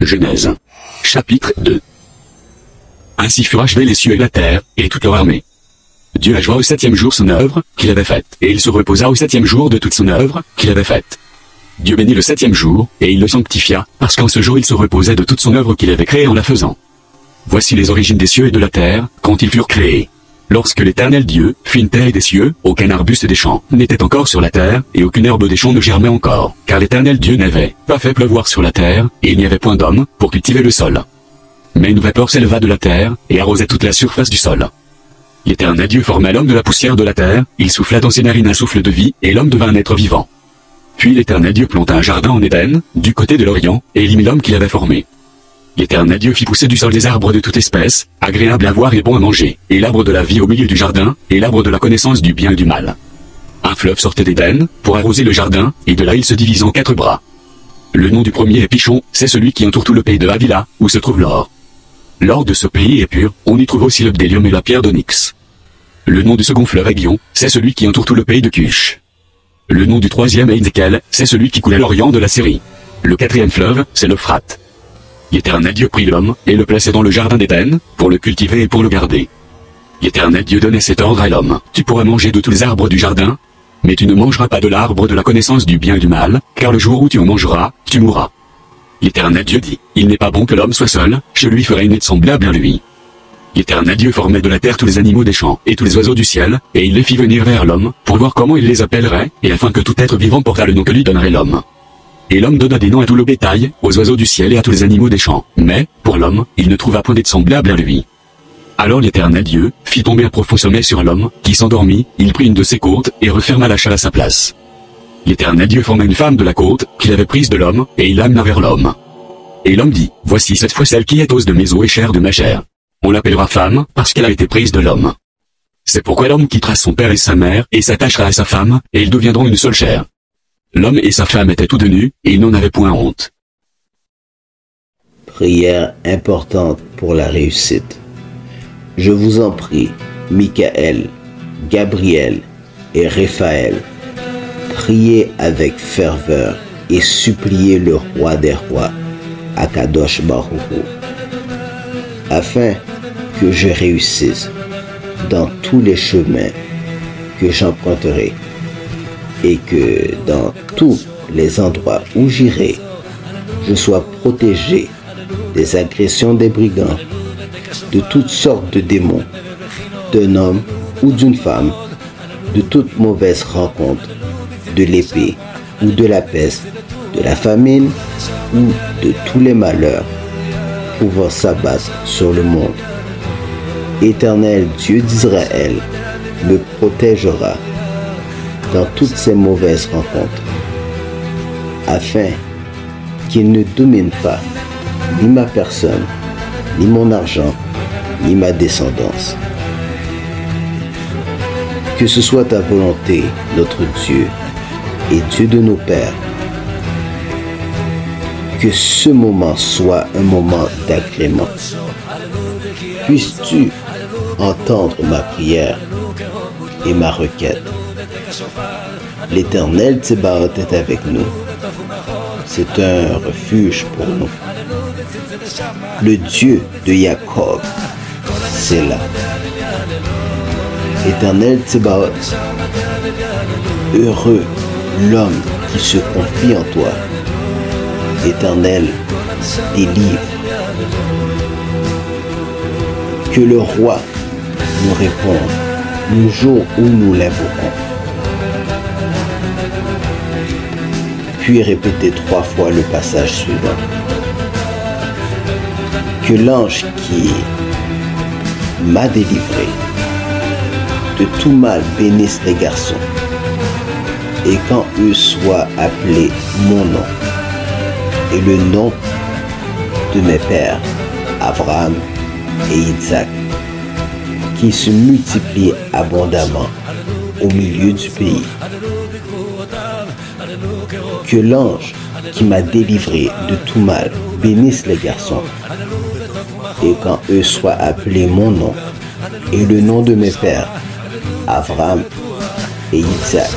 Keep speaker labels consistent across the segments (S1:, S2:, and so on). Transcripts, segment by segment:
S1: Genèse. Chapitre 2. Ainsi furent achevés les cieux et la terre, et toute leur armée. Dieu acheva au 7e jour son œuvre, qu'il avait faite, et il se reposa au 7e jour de toute son œuvre, qu'il avait faite. Dieu bénit le 7e jour, et il le sanctifia, parce qu'en ce jour il se reposait de toute son œuvre qu'il avait créée en la faisant. Voici les origines des cieux et de la terre, quand ils furent créés. Lorsque l'Éternel Dieu fit une terre et des cieux, aucun arbuste des champs n'était encore sur la terre, et aucune herbe des champs ne germait encore, car l'Éternel Dieu n'avait pas fait pleuvoir sur la terre, et il n'y avait point d'homme pour cultiver le sol. Mais une vapeur s'éleva de la terre, et arrosait toute la surface du sol. L'Éternel Dieu forma l'homme de la poussière de la terre, il souffla dans ses narines un souffle de vie, et l'homme devint un être vivant. Puis l'Éternel Dieu planta un jardin en Éden, du côté de l'Orient, et il y mit l'homme qu'il avait formé. L'Éternel Dieu fit pousser du sol des arbres de toute espèce, agréables à voir et bons à manger, et l'arbre de la vie au milieu du jardin, et l'arbre de la connaissance du bien et du mal. Un fleuve sortait d'Éden, pour arroser le jardin, et de là il se divise en 4 bras. Le nom du premier est Pichon, c'est celui qui entoure tout le pays de Havila, où se trouve l'or. L'or de ce pays est pur, on y trouve aussi le bdellium et la pierre d'onyx. Le nom du second fleuve est Guion, c'est celui qui entoure tout le pays de Cush. Le nom du troisième est Ézéchiel, c'est celui qui coule à l'orient de la Syrie. Le 4e fleuve, c'est l'Euphrate. L'Éternel Dieu prit l'homme, et le plaçait dans le jardin d'Éden, pour le cultiver et pour le garder. L'Éternel Dieu donnait cet ordre à l'homme: tu pourras manger de tous les arbres du jardin, mais tu ne mangeras pas de l'arbre de la connaissance du bien et du mal, car le jour où tu en mangeras, tu mourras. L'Éternel Dieu dit: il n'est pas bon que l'homme soit seul, je lui ferai une aide semblable à lui. L'Éternel Dieu formait de la terre tous les animaux des champs et tous les oiseaux du ciel, et il les fit venir vers l'homme, pour voir comment il les appellerait, et afin que tout être vivant portât le nom que lui donnerait l'homme. Et l'homme donna des noms à tout le bétail, aux oiseaux du ciel et à tous les animaux des champs, mais, pour l'homme, il ne trouva point d'aide semblable à lui. Alors l'Éternel Dieu fit tomber un profond sommeil sur l'homme, qui s'endormit, il prit une de ses côtes, et referma la challe à sa place. L'Éternel Dieu forma une femme de la côte, qu'il avait prise de l'homme, et il l'amena vers l'homme. Et l'homme dit: voici cette fois celle qui est os de mes os et chair de ma chair. On l'appellera femme, parce qu'elle a été prise de l'homme. C'est pourquoi l'homme quittera son père et sa mère, et s'attachera à sa femme, et ils deviendront une seule chair. L'homme et sa femme étaient tous deux nus, et ils n'en avaient point honte.
S2: Prière importante pour la réussite. Je vous en prie, Michael, Gabriel et Raphaël, priez avec ferveur et suppliez le roi des rois, Akadosh Baruch Hu, afin que je réussisse dans tous les chemins que j'emprunterai, et que dans tous les endroits où j'irai, je sois protégé des agressions des brigands, de toutes sortes de démons, d'un homme ou d'une femme, de toute mauvaise rencontre, de l'épée ou de la peste, de la famine ou de tous les malheurs pouvant s'abattre sur le monde. Éternel Dieu d'Israël me protégera dans toutes ces mauvaises rencontres, afin qu'il ne domine pas ni ma personne, ni mon argent, ni ma descendance. Que ce soit ta volonté, notre Dieu, et Dieu de nos pères. Que ce moment soit un moment d'agrément. Puisses-tu entendre ma prière et ma requête. L'Éternel Tsebaoth est avec nous. C'est un refuge pour nous. Le Dieu de Jacob, c'est là. Éternel Tsebaoth, heureux l'homme qui se confie en toi. Éternel, délivre. Que le roi nous réponde le jour où nous l'invoquons. Puis répétez 3 fois le passage suivant. Que l'ange qui m'a délivré de tout mal bénisse les garçons, et quand eux soient appelés mon nom, et le nom de mes pères, Abraham et Isaac, qui se multiplient abondamment au milieu du pays. Que l'ange qui m'a délivré de tout mal bénisse les garçons, et quand eux soient appelés mon nom, et le nom de mes pères, Abraham et Isaac,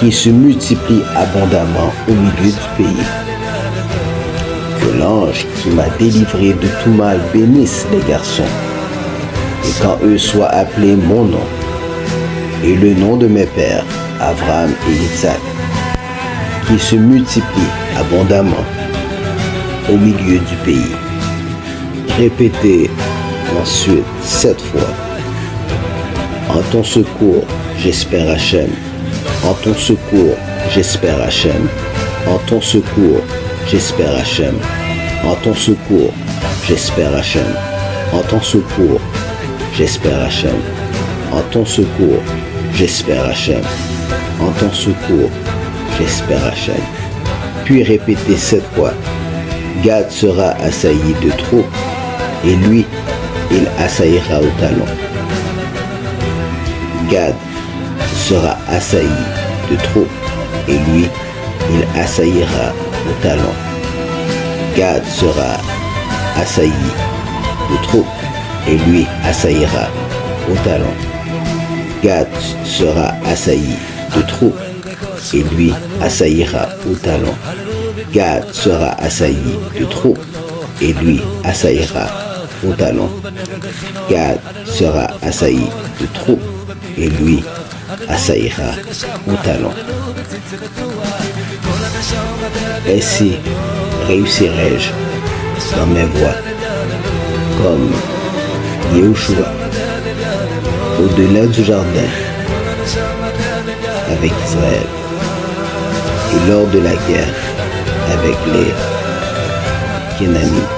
S2: qui se multiplient abondamment au milieu du pays. Que Que l'ange qui m'a délivré de tout mal bénisse les garçons, et quand eux soient appelés mon nom, et le nom de mes pères, Abraham et Isaac, qui se multiplient abondamment au milieu du pays. Répétez ensuite 7 fois. En ton secours, j'espère Hachem. En ton secours, j'espère Hachem. En ton secours, j'espère Hachem. En ton secours, j'espère Hachem. En ton secours, j'espère Hachem. En ton secours, j'espère Hachem. En ton secours, j'espère Hachem. Puis répétez 7 fois. Gad sera assailli de trop, et lui, il assaillira au talon. Gad sera assailli de trop, et lui, il assaillira au talon. Gad sera assailli de trop, et lui assaillira au talon. Gad sera assailli de trop, et lui assaillira au talon. Gad sera assailli de trop, et lui assaillira au talon. Gad sera assailli de trop, et lui assaillira au talon. Ainsi réussirai-je dans mes voies, comme Yehoshua, au-delà du jardin, avec Israël, et lors de la guerre, avec les Kénanites.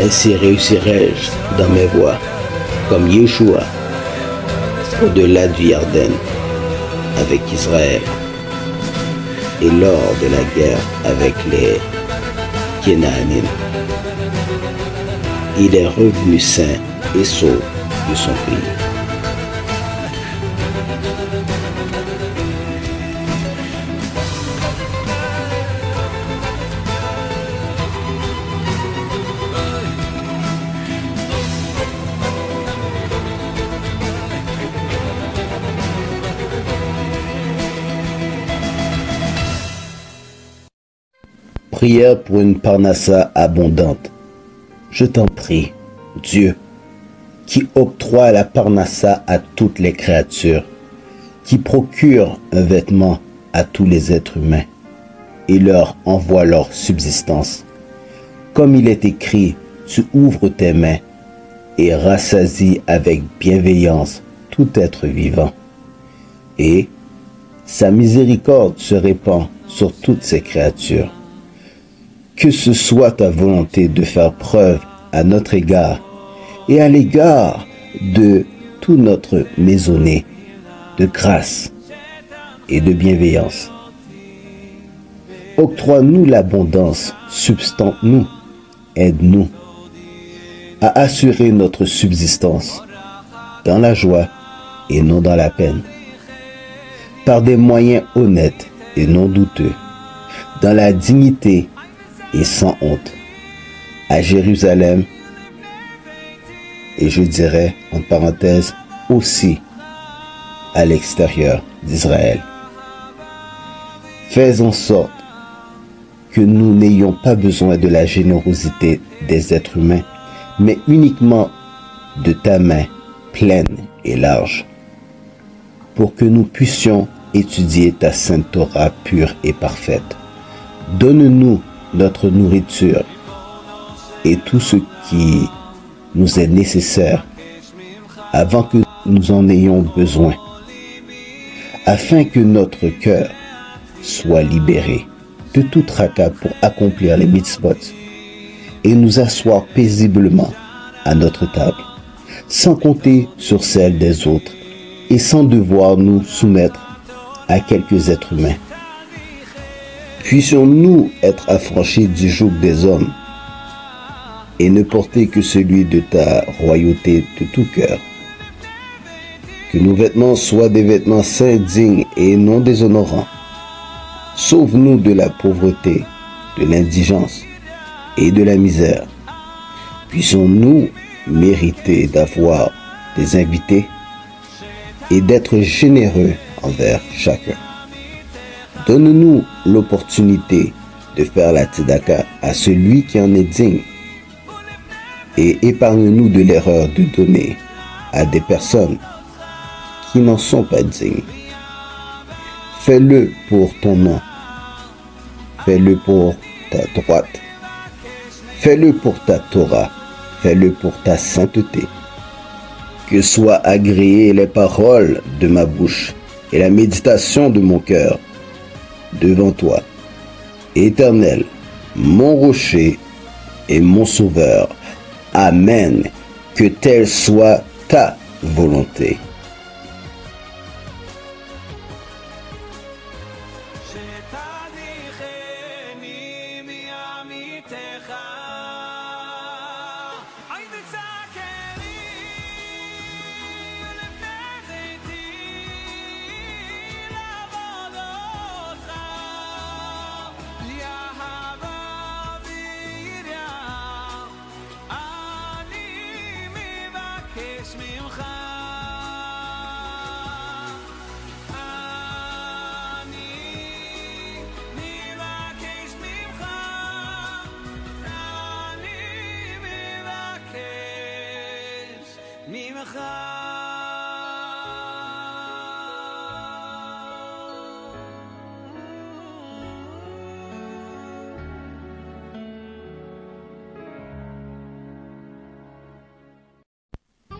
S2: Ainsi réussirai-je dans mes voies, comme Yeshua, au-delà du Yarden, avec Israël, et lors de la guerre avec les Kénanites. Il est revenu sain et sauf de son pays. Prière pour une parnassa abondante. Je t'en prie, Dieu, qui octroie la parnassa à toutes les créatures, qui procure un vêtement à tous les êtres humains et leur envoie leur subsistance. Comme il est écrit, tu ouvres tes mains et rassasies avec bienveillance tout être vivant. Et sa miséricorde se répand sur toutes ces créatures. Que ce soit ta volonté de faire preuve à notre égard et à l'égard de tout notre maisonné de grâce et de bienveillance. Octroie-nous l'abondance, substante-nous, aide-nous à assurer notre subsistance dans la joie et non dans la peine, par des moyens honnêtes et non douteux, dans la dignité et sans honte, à Jérusalem, et je dirais en parenthèse aussi à l'extérieur d'Israël. Fais en sorte que nous n'ayons pas besoin de la générosité des êtres humains, mais uniquement de ta main pleine et large, pour que nous puissions étudier ta sainte Torah pure et parfaite. Donne-nous notre nourriture et tout ce qui nous est nécessaire avant que nous en ayons besoin, afin que notre cœur soit libéré de tout tracas pour accomplir les mitzvot et nous asseoir paisiblement à notre table, sans compter sur celle des autres et sans devoir nous soumettre à quelques êtres humains. Puissions-nous être affranchis du joug des hommes et ne porter que celui de ta royauté de tout cœur. Que nos vêtements soient des vêtements saints, dignes et non déshonorants. Sauve-nous de la pauvreté, de l'indigence et de la misère. Puissions-nous mériter d'avoir des invités et d'être généreux envers chacun. Donne-nous l'opportunité de faire la tzedaka à celui qui en est digne. Et épargne-nous de l'erreur de donner à des personnes qui n'en sont pas dignes. Fais-le pour ton nom. Fais-le pour ta droite. Fais-le pour ta Torah. Fais-le pour ta sainteté. Que soient agréées les paroles de ma bouche et la méditation de mon cœur devant toi, Éternel, mon rocher et mon sauveur. Amen. Que telle soit ta volonté.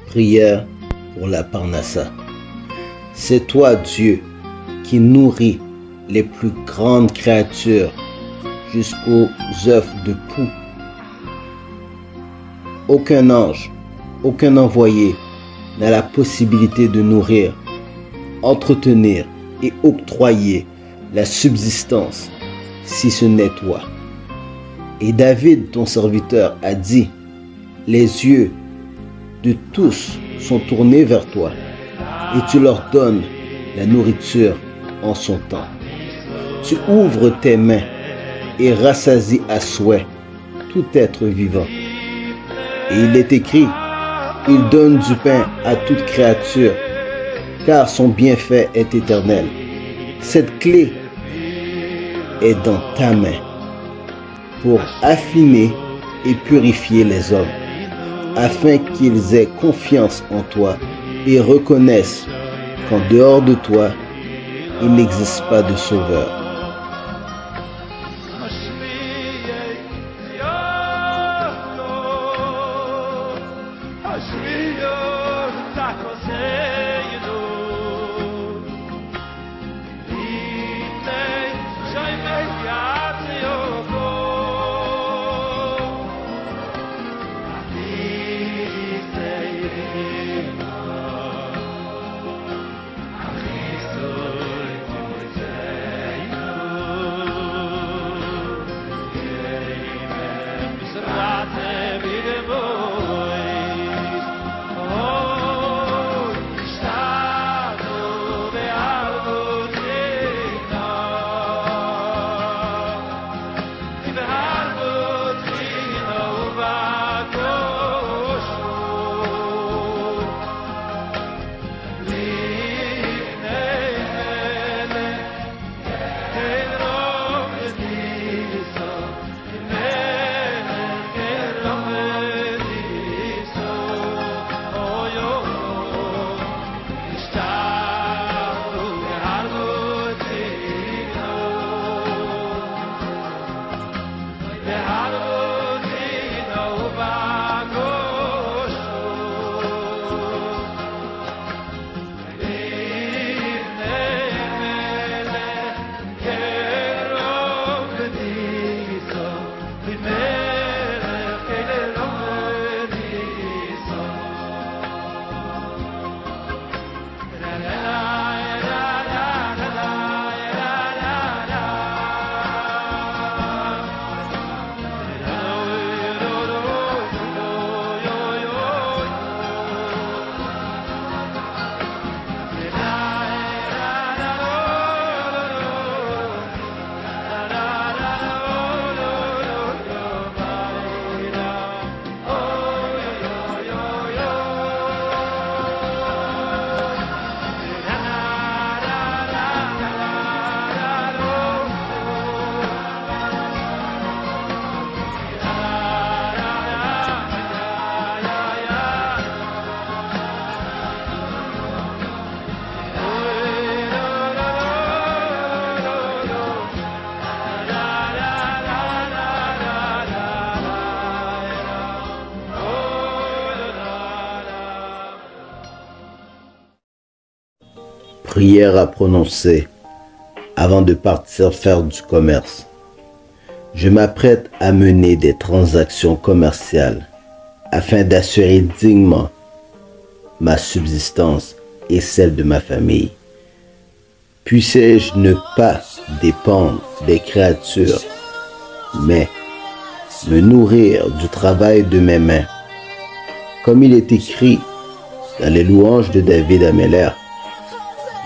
S2: Prière pour la Parnassa. C'est toi, Dieu, qui nourris les plus grandes créatures jusqu'aux œufs de poux. Aucun ange, aucun envoyé n'a la possibilité de nourrir, entretenir et octroyer la subsistance si ce n'est toi. Et David, ton serviteur, a dit, les yeux de tous sont tournés vers toi et tu leur donnes la nourriture en son temps. Tu ouvres tes mains et rassasies à souhait tout être vivant. Et il est écrit, il donne du pain à toute créature, car son bienfait est éternel. Cette clé est dans ta main pour affiner et purifier les hommes, afin qu'ils aient confiance en toi et reconnaissent qu'en dehors de toi, il n'existe pas de sauveur. Prière à prononcer avant de partir faire du commerce. Je m'apprête à mener des transactions commerciales afin d'assurer dignement ma subsistance et celle de ma famille. Puissais-je ne pas dépendre des créatures, mais me nourrir du travail de mes mains. Comme il est écrit dans les louanges de David Ameller,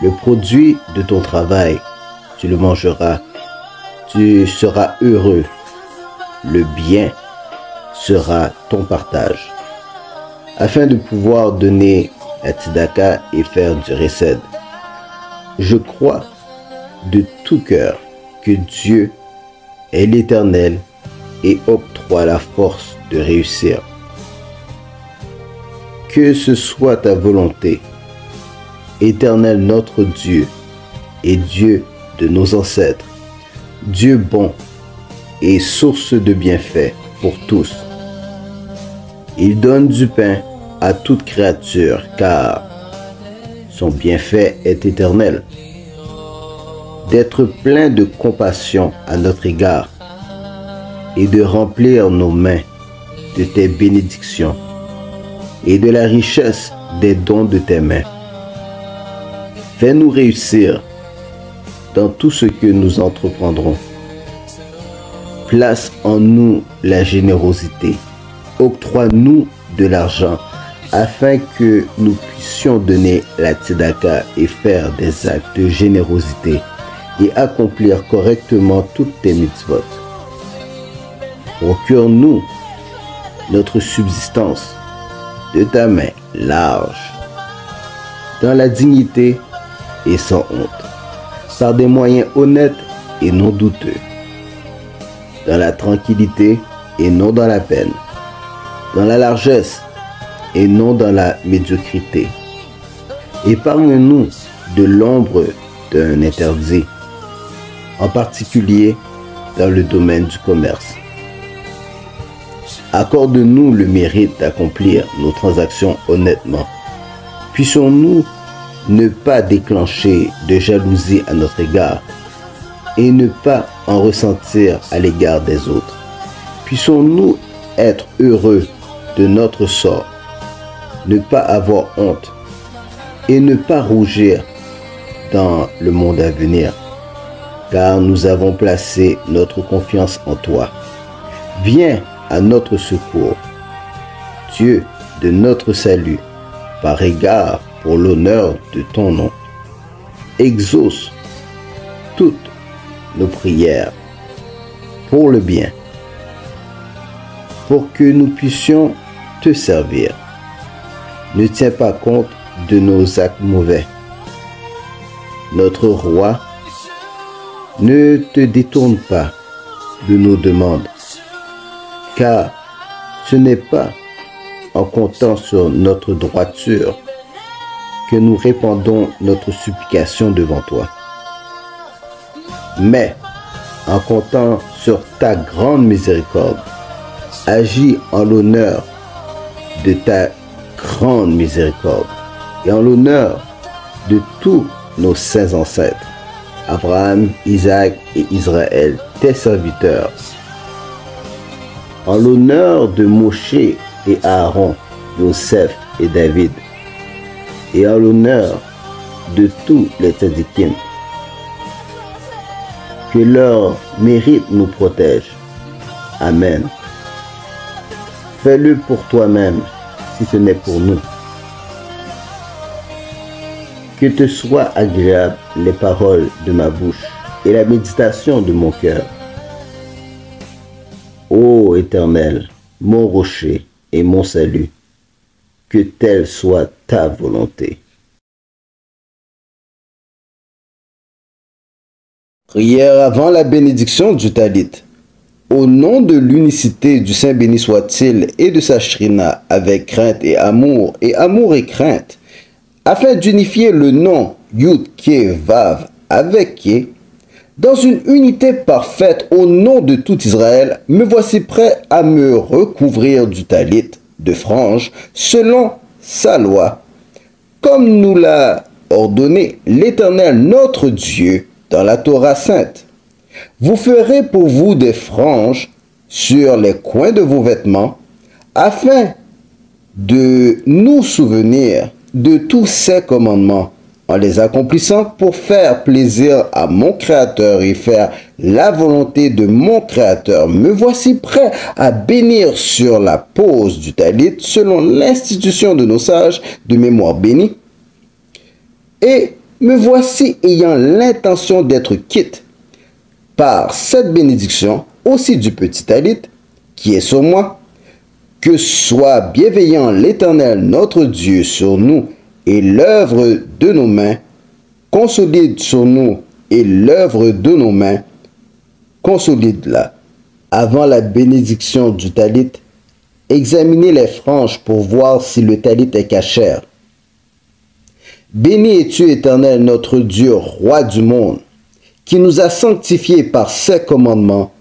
S2: le produit de ton travail, tu le mangeras, tu seras heureux, le bien sera ton partage. Afin de pouvoir donner la tzedaka et faire du recède, je crois de tout cœur que Dieu est l'Éternel et octroie la force de réussir. Que ce soit ta volonté, Éternel notre Dieu et Dieu de nos ancêtres, Dieu bon et source de bienfaits pour tous. Il donne du pain à toute créature car son bienfait est éternel. D'être plein de compassion à notre égard et de remplir nos mains de tes bénédictions et de la richesse des dons de tes mains. Fais-nous réussir dans tout ce que nous entreprendrons. Place en nous la générosité. Octroie-nous de l'argent afin que nous puissions donner la tzedaka et faire des actes de générosité et accomplir correctement toutes tes mitzvot. Procure-nous notre subsistance de ta main large, dans la dignité et sans honte, par des moyens honnêtes et non douteux, dans la tranquillité et non dans la peine, dans la largesse et non dans la médiocrité. Épargne-nous de l'ombre d'un interdit, en particulier dans le domaine du commerce. Accorde-nous le mérite d'accomplir nos transactions honnêtement. Puissions-nous ne pas déclencher de jalousie à notre égard et ne pas en ressentir à l'égard des autres. Puissions-nous être heureux de notre sort, ne pas avoir honte et ne pas rougir dans le monde à venir, car nous avons placé notre confiance en toi. Viens à notre secours, Dieu de notre salut, par égard pour l'honneur de ton nom. Exauce toutes nos prières pour le bien, pour que nous puissions te servir. Ne tiens pas compte de nos actes mauvais. Notre roi, ne te détourne pas de nos demandes, car ce n'est pas en comptant sur notre droiture que nous répandons notre supplication devant toi, mais en comptant sur ta grande miséricorde. Agis en l'honneur de ta grande miséricorde et en l'honneur de tous nos saints ancêtres, Abraham, Isaac et Israël, tes serviteurs, en l'honneur de Moshe et Aaron, Joseph et David, et en l'honneur de tous les tzadikim. Que leur mérite nous protège. Amen. Fais-le pour toi-même, si ce n'est pour nous. Que te soient agréables les paroles de ma bouche et la méditation de mon cœur. Ô Éternel, mon rocher et mon salut, que telle soit ta volonté. Prière avant la bénédiction du Talit. Au nom de l'unicité du Saint béni soit-il et de sa shrina avec crainte et amour et crainte, afin d'unifier le nom Yud Ke Vav avec Ke, dans une unité parfaite au nom de tout Israël, me voici prêt à me recouvrir du talit de franges selon sa loi, comme nous l'a ordonné l'Éternel notre Dieu dans la Torah sainte. Vous ferez pour vous des franges sur les coins de vos vêtements, afin de nous souvenir de tous ces commandements, en les accomplissant pour faire plaisir à mon Créateur et faire la volonté de mon Créateur. Me voici prêt à bénir sur la pose du talit, selon l'institution de nos sages de mémoire bénie. Et me voici ayant l'intention d'être quitte par cette bénédiction aussi du petit talit qui est sur moi. Que soit bienveillant l'Éternel notre Dieu sur nous et l'œuvre de nos mains, consolide sur nous et l'œuvre de nos mains, consolide-la. Avant la bénédiction du talit, examinez les franges pour voir si le talit est cachère. Béni es-tu, Éternel notre Dieu, roi du monde, qui nous a sanctifiés par ses commandements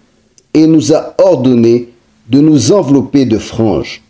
S2: et nous a ordonné de nous envelopper de franges.